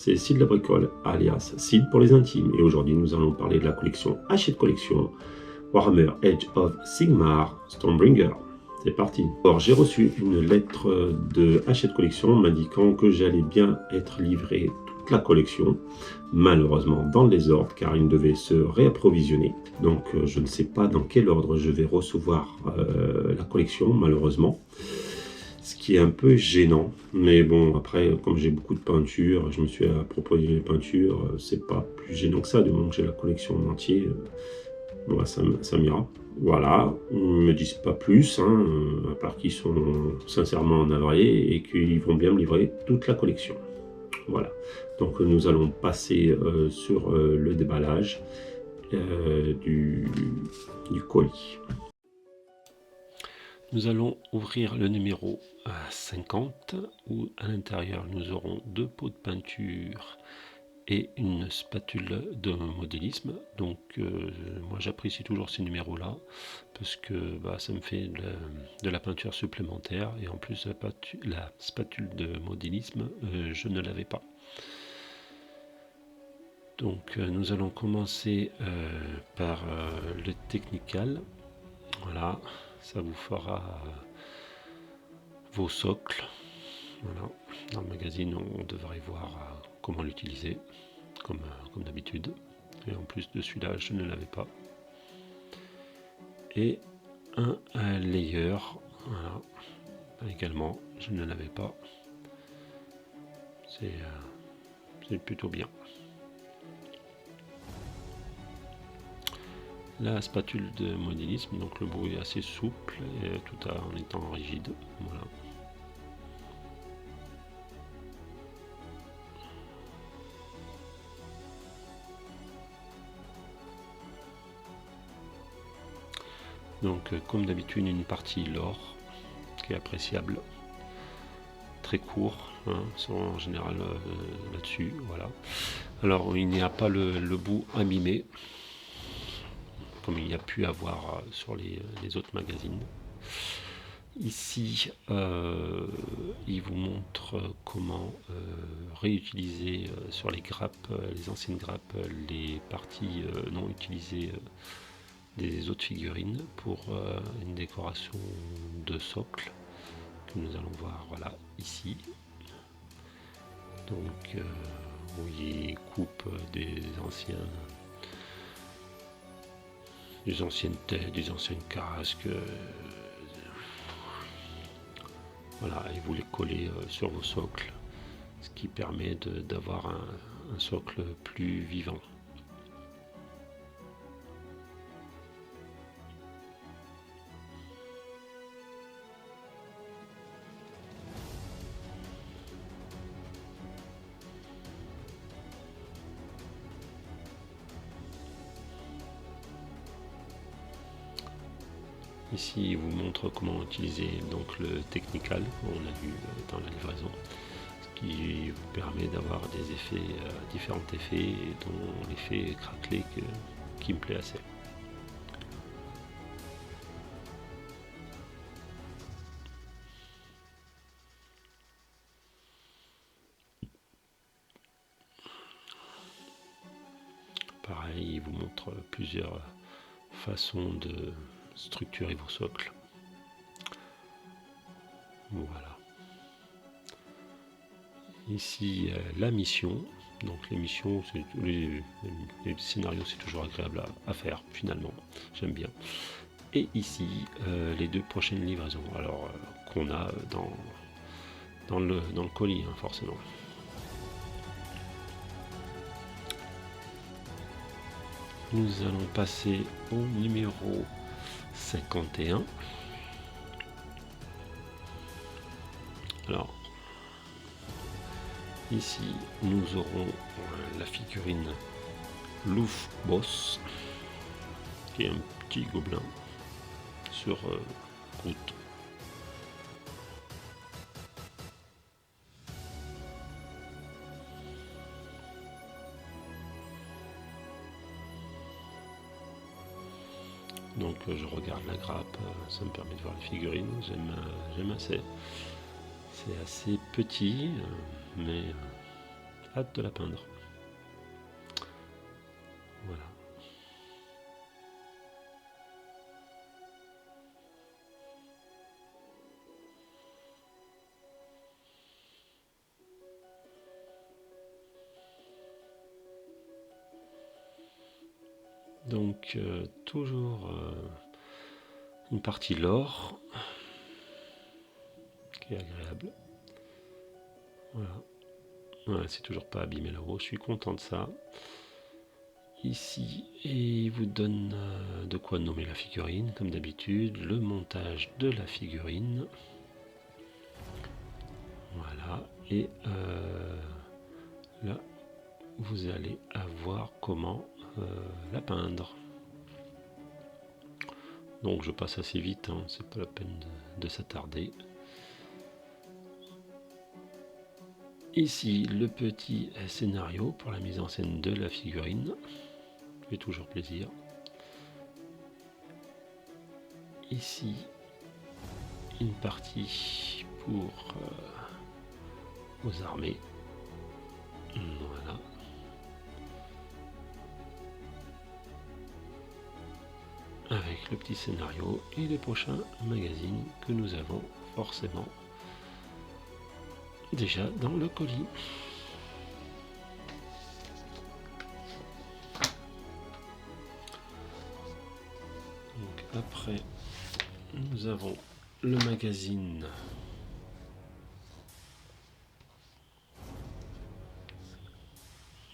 C'est Sid la Bricole, alias Sid pour les intimes, et aujourd'hui nous allons parler de la collection Hachette Collection Warhammer Age of Sigmar Stormbringer. C'est parti. Alors j'ai reçu une lettre de Hachette Collection m'indiquant que j'allais bien être livré toute la collection, malheureusement dans le désordre car il devait se réapprovisionner. Donc je ne sais pas dans quel ordre je vais recevoir la collection malheureusement. Ce qui est un peu gênant, mais bon, après, comme j'ai beaucoup de peintures, je me suis approprié les peintures, c'est pas plus gênant que ça, du moment que j'ai la collection en entier, voilà, ça m'ira. Voilà, ils me disent pas plus, hein, à part qu'ils sont sincèrement navrés et qu'ils vont bien me livrer toute la collection. Voilà, donc nous allons passer sur le déballage du colis. Nous allons ouvrir le numéro 50 où à l'intérieur nous aurons 2 pots de peinture et une spatule de modélisme. Donc moi j'apprécie toujours ces numéros là parce que ça me fait de la peinture supplémentaire, et en plus la spatule de modélisme je ne l'avais pas. Donc nous allons commencer par le technical. Voilà, ça vous fera vos socles. Voilà. Dans le magazine, on devrait voir comment l'utiliser, comme d'habitude. Et en plus de celui-là, je ne l'avais pas. Et un layer, voilà. Également, je ne l'avais pas. C'est plutôt bien. La spatule de modélisme, donc le bout est assez souple et tout en étant rigide. Voilà. Donc comme d'habitude, une partie l'or qui est appréciable, très court, hein, en général là-dessus. Voilà. Alors il n'y a pas le bout abîmé comme il y a pu avoir sur les autres magazines. Ici, il vous montre comment réutiliser sur les grappes, les anciennes grappes, les parties non utilisées des autres figurines pour une décoration de socle que nous allons voir, voilà, ici. Donc, où il coupe des anciennes têtes, des anciennes casques. Voilà, et vous les collez sur vos socles, ce qui permet d'avoir un socle plus vivant. Ici, il vous montre comment utiliser donc le technical, on l'a vu dans la livraison, ce qui vous permet d'avoir des effets, différents effets, et dont l'effet craquelé qui me plaît assez. Pareil, il vous montre plusieurs façons de structurer vos socles. Voilà. Ici, la mission. Donc les missions, les scénarios, c'est toujours agréable à faire finalement. J'aime bien. Et ici, les 2 prochaines livraisons. Alors qu'on a dans le colis, hein, forcément. Nous allons passer au numéro 51. Alors, ici, nous aurons la figurine Louf Boss, qui est un petit gobelin sur route. Donc je regarde la grappe, ça me permet de voir les figurines, j'aime assez. C'est assez petit, mais hâte de la peindre. Voilà. Donc toujours une partie lore qui est agréable. Voilà. Voilà, c'est toujours pas abîmé là-haut, je suis content de ça. Ici, et il vous donne de quoi nommer la figurine, comme d'habitude, le montage de la figurine. Voilà, et là, vous allez avoir comment la peindre. Donc je passe assez vite, hein, c'est pas la peine de s'attarder. Ici, le petit scénario pour la mise en scène de la figurine. Ça fait toujours plaisir. Ici, une partie pour aux armées. Voilà. Avec le petit scénario et les prochains magazines que nous avons forcément déjà dans le colis. Donc après, nous avons le magazine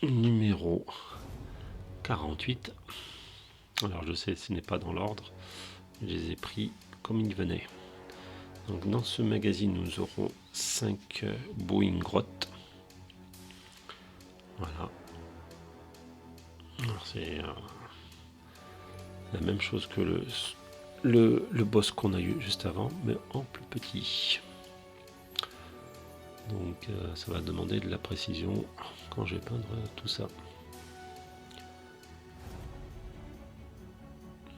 numéro 48. Alors je sais, ce n'est pas dans l'ordre, je les ai pris comme ils venaient. Donc dans ce magazine, nous aurons 5 Boeing grottes. Voilà. Alors c'est la même chose que le boss qu'on a eu juste avant, mais en plus petit. Donc ça va demander de la précision quand je vais peindre tout ça.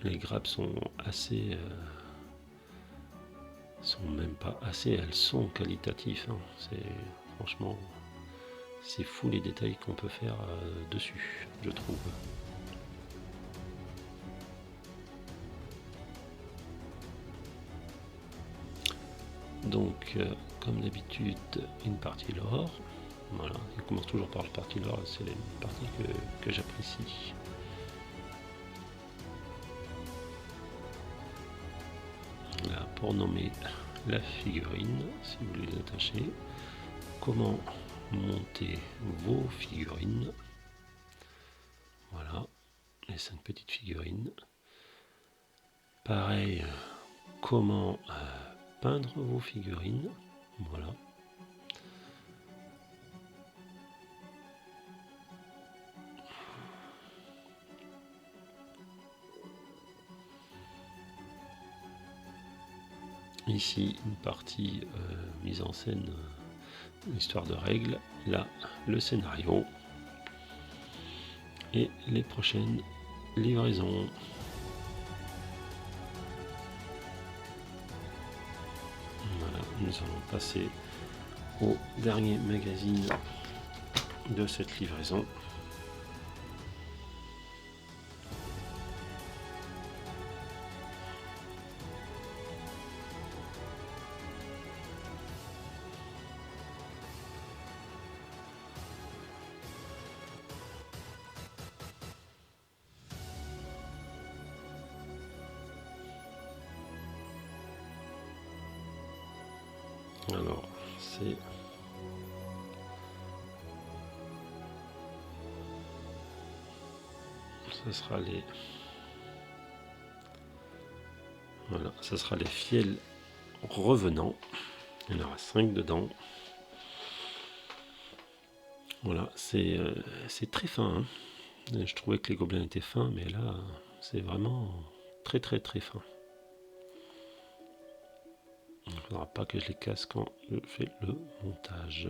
Les grappes sont assez... sont même pas assez, elles sont qualitatives. Hein. C'est franchement... c'est fou les détails qu'on peut faire dessus, je trouve. Donc, comme d'habitude, une partie lore. Voilà, il commence toujours par la partie lore, c'est la partie que j'apprécie. Là, pour nommer la figurine, si vous les attachez. Comment monter vos figurines. Voilà, les 5 petites figurines. Pareil, comment peindre vos figurines. Voilà. Ici, une partie mise en scène, histoire de règles. Là, le scénario. Et les prochaines livraisons. Voilà, nous allons passer au dernier magazine de cette livraison. Alors, c'est ça sera les voilà, ça sera les fiels revenants. Il y en aura 5 dedans. Voilà, c'est très fin. Hein. Je trouvais que les gobelins étaient fins, mais là, c'est vraiment très très très fin. Il ne faudra pas que je les casse quand je fais le montage.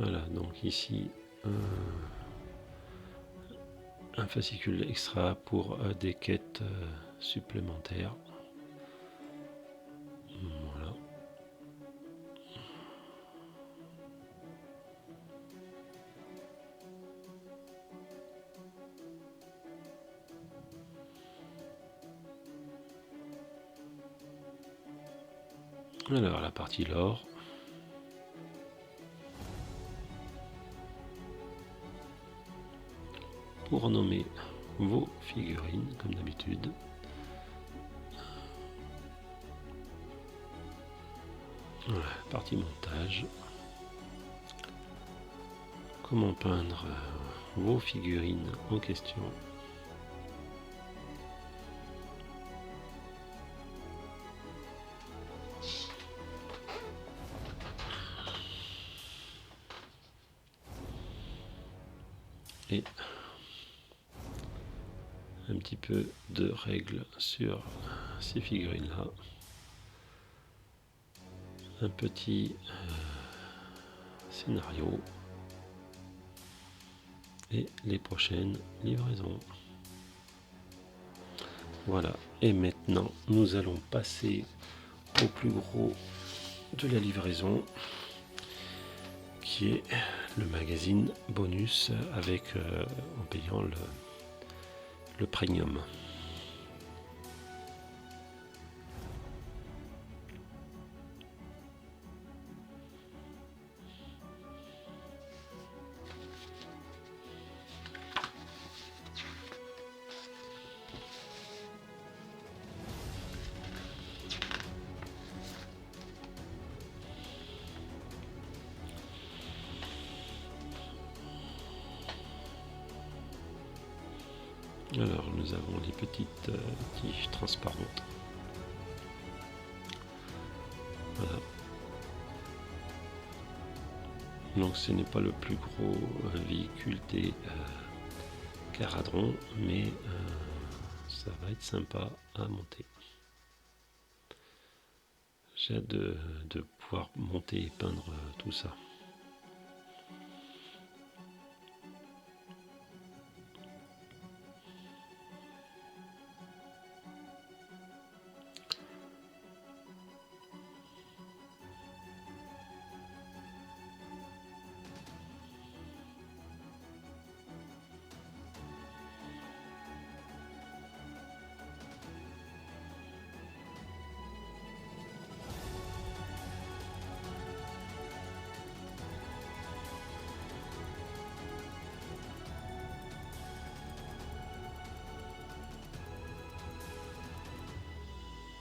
Voilà, donc ici un fascicule extra pour des quêtes supplémentaires. Voilà. Alors la partie lore. Pour nommer vos figurines, comme d'habitude. Voilà, partie montage. Comment peindre vos figurines en question. Et un petit peu de règles sur ces figurines là, un petit scénario et les prochaines livraisons. Voilà, et maintenant nous allons passer au plus gros de la livraison, qui est le magazine bonus avec en payant le premium. Alors nous avons les petites tiges transparentes. Voilà. Donc ce n'est pas le plus gros véhicule des Caradron, mais ça va être sympa à monter. J'ai hâte de pouvoir monter et peindre tout ça.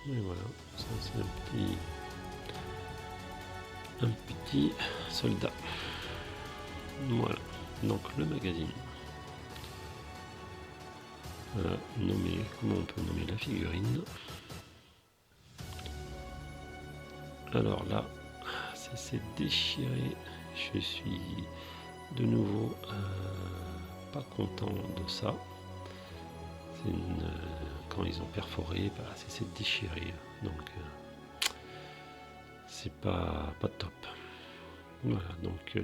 Et voilà, ça c'est un petit soldat. Voilà, donc le magazine. Voilà, comment on peut nommer la figurine. Alors là, ça s'est déchiré. Je suis de nouveau pas content de ça. Quand ils ont perforé, ça s'est déchiré. Donc c'est pas top. Voilà, donc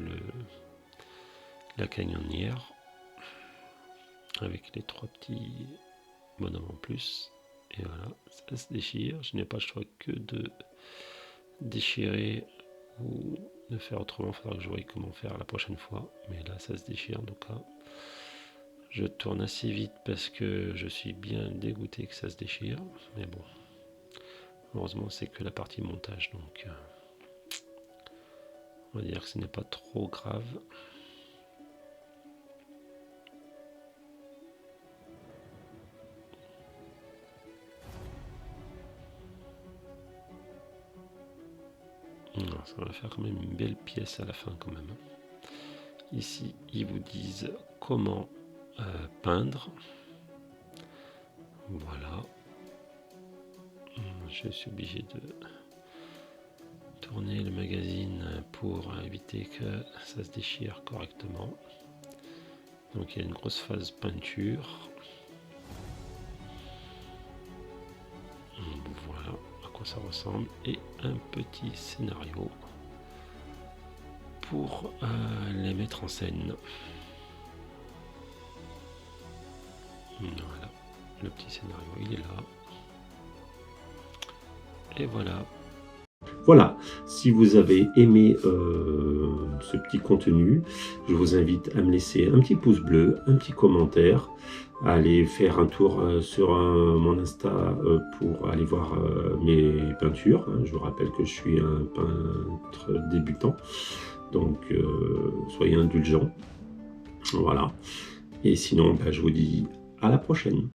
la canonnière avec les 3 petits bonhommes en plus. Et voilà, ça se déchire. Je n'ai pas le choix que de déchirer ou de faire autrement. Il faudra que je voie comment faire la prochaine fois. Mais là, ça se déchire en tout cas. Je tourne assez vite parce que je suis bien dégoûté que ça se déchire. Mais bon, heureusement, c'est que la partie montage. Donc, on va dire que ce n'est pas trop grave. Ça va faire quand même une belle pièce à la fin quand même. Ici, ils vous disent comment peindre. Voilà. Je suis obligé de tourner le magazine pour éviter que ça se déchire correctement. Donc il y a une grosse phase peinture. Voilà à quoi ça ressemble. Et un petit scénario pour les mettre en scène. Voilà, le petit scénario, il est là. Et voilà. Voilà, si vous avez aimé ce petit contenu, je vous invite à me laisser un petit pouce bleu, un petit commentaire, à aller faire un tour sur mon Insta pour aller voir mes peintures. Je vous rappelle que je suis un peintre débutant, donc soyez indulgents. Voilà, et sinon je vous dis à la prochaine.